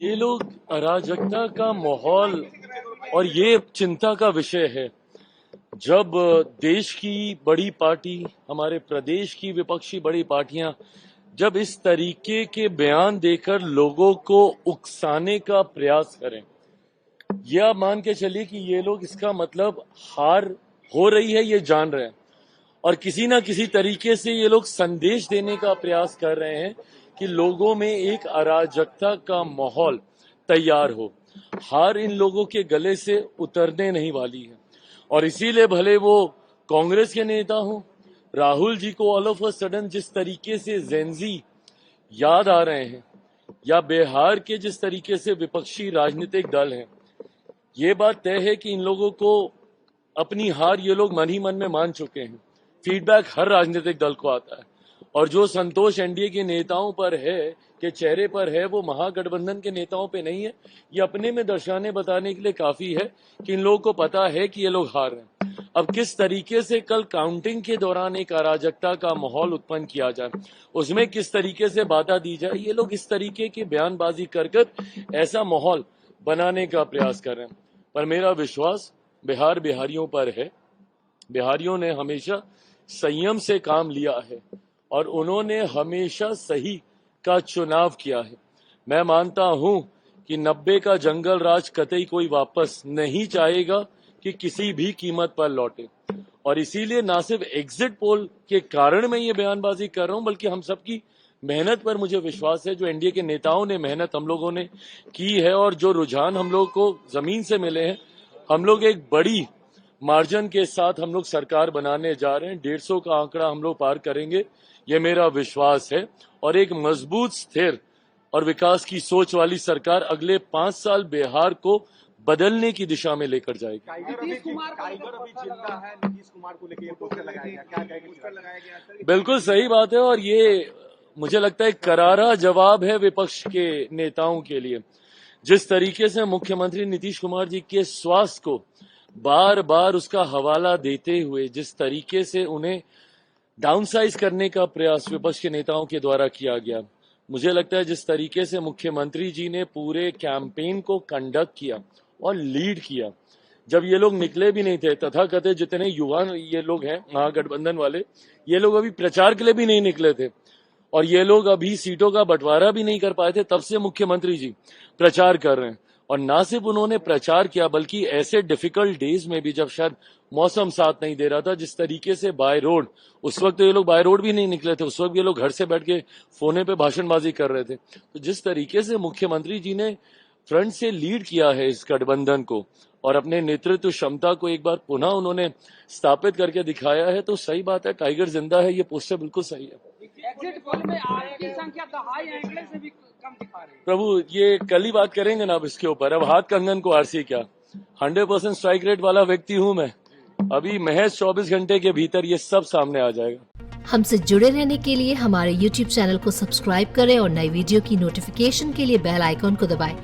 ये लोग अराजकता का माहौल और ये चिंता का विषय है। जब देश की बड़ी पार्टी, हमारे प्रदेश की विपक्षी बड़ी पार्टियां जब इस तरीके के बयान देकर लोगों को उकसाने का प्रयास करें, यह आप मान के चलिए कि ये लोग इसका मतलब हार हो रही है ये जान रहे हैं और किसी ना किसी तरीके से ये लोग संदेश देने का प्रयास कर रहे हैं कि लोगों में एक अराजकता का माहौल तैयार हो। हार इन लोगों के गले से उतरने नहीं वाली है और इसीलिए भले वो कांग्रेस के नेता हों, राहुल जी को ऑल ऑफ अ सडन जिस तरीके से जेंजी याद आ रहे हैं या बिहार के जिस तरीके से विपक्षी राजनीतिक दल हैं, ये बात तय है कि इन लोगों को अपनी हार ये लोग मन ही मन में मान चुके हैं। फीडबैक हर राजनीतिक दल को आता है और जो संतोष एनडीए के नेताओं पर है, के चेहरे पर है, वो महागठबंधन के नेताओं पे नहीं है। ये अपने में दर्शाने बताने के लिए काफी है कि इन लोगों को पता है कि ये लोग हार रहे हैं। अब किस तरीके से कल काउंटिंग के दौरान एक अराजकता का माहौल उत्पन्न किया जाए, उसमें किस तरीके से बाधा दी जाए, ये लोग इस तरीके की बयानबाजी कर ऐसा माहौल बनाने का प्रयास कर रहे हैं। पर मेरा विश्वास बिहारियों पर है। बिहारियों ने हमेशा संयम से काम लिया है और उन्होंने हमेशा सही का चुनाव किया है। मैं मानता हूं कि 90 का जंगल राज कतई कोई वापस नहीं चाहेगा कि किसी भी कीमत पर लौटे और इसीलिए ना सिर्फ एग्जिट पोल के कारण मैं ये बयानबाजी कर रहा हूं, बल्कि हम सबकी मेहनत पर मुझे विश्वास है। जो एनडीए के नेताओं ने मेहनत हम लोगों ने की है और जो रुझान हम लोग को जमीन से मिले हैं, हम लोग एक बड़ी मार्जिन के साथ हम लोग सरकार बनाने जा रहे हैं। 150 का आंकड़ा हम लोग पार करेंगे, ये मेरा विश्वास है। और एक मजबूत, स्थिर और विकास की सोच वाली सरकार अगले 5 साल बिहार को बदलने की दिशा में लेकर जाएगी। नीतीश कुमार को लेकर पोस्टर लगाया गया, क्या कहेंगे? बिल्कुल सही बात है और ये मुझे लगता है करारा जवाब है विपक्ष के नेताओं के लिए। जिस तरीके से मुख्यमंत्री नीतीश कुमार जी के स्वास्थ्य को बार बार उसका हवाला देते हुए जिस तरीके से उन्हें डाउनसाइज करने का प्रयास विपक्ष के नेताओं के द्वारा किया गया, मुझे लगता है जिस तरीके से मुख्यमंत्री जी ने पूरे कैंपेन को कंडक्ट किया और लीड किया, जब ये लोग निकले भी नहीं थे, तथाकथित जितने युवा ये लोग हैं महागठबंधन वाले, ये लोग अभी प्रचार के लिए भी नहीं निकले थे और ये लोग अभी सीटों का बंटवारा भी नहीं कर पाए थे, तब से मुख्यमंत्री जी प्रचार कर रहे हैं। और ना सिर्फ उन्होंने प्रचार किया, बल्कि ऐसे डिफिकल्ट डेज में भी जब शायद मौसम साथ नहीं दे रहा था, जिस तरीके से बाय रोड, उस वक्त तो ये लोग बाय रोड भी नहीं निकले थे, उस वक्त ये लोग घर से बैठ के फोने पे भाषणबाजी कर रहे थे। तो जिस तरीके से मुख्यमंत्री जी ने फ्रंट से लीड किया है इस गठबंधन को और अपने नेतृत्व क्षमता को एक बार पुनः उन्होंने स्थापित करके दिखाया है, तो सही बात है, टाइगर जिंदा है, ये पोस्टर बिल्कुल सही है। एग्जिट पोल में आपकी संख्या दहाई आंकड़े से भी कम दिखा रही है। प्रभु, ये कल ही बात करेंगे ना अब इसके ऊपर। अब हाथ कंगन को आरसी क्या, 100% स्ट्राइक रेट वाला व्यक्ति हूं मैं। अभी महज 24 घंटे के भीतर ये सब सामने आ जाएगा। हमसे जुड़े रहने के लिए हमारे YouTube चैनल को सब्सक्राइब करें और नई वीडियो की नोटिफिकेशन के लिए बेल आइकॉन को दबाएं।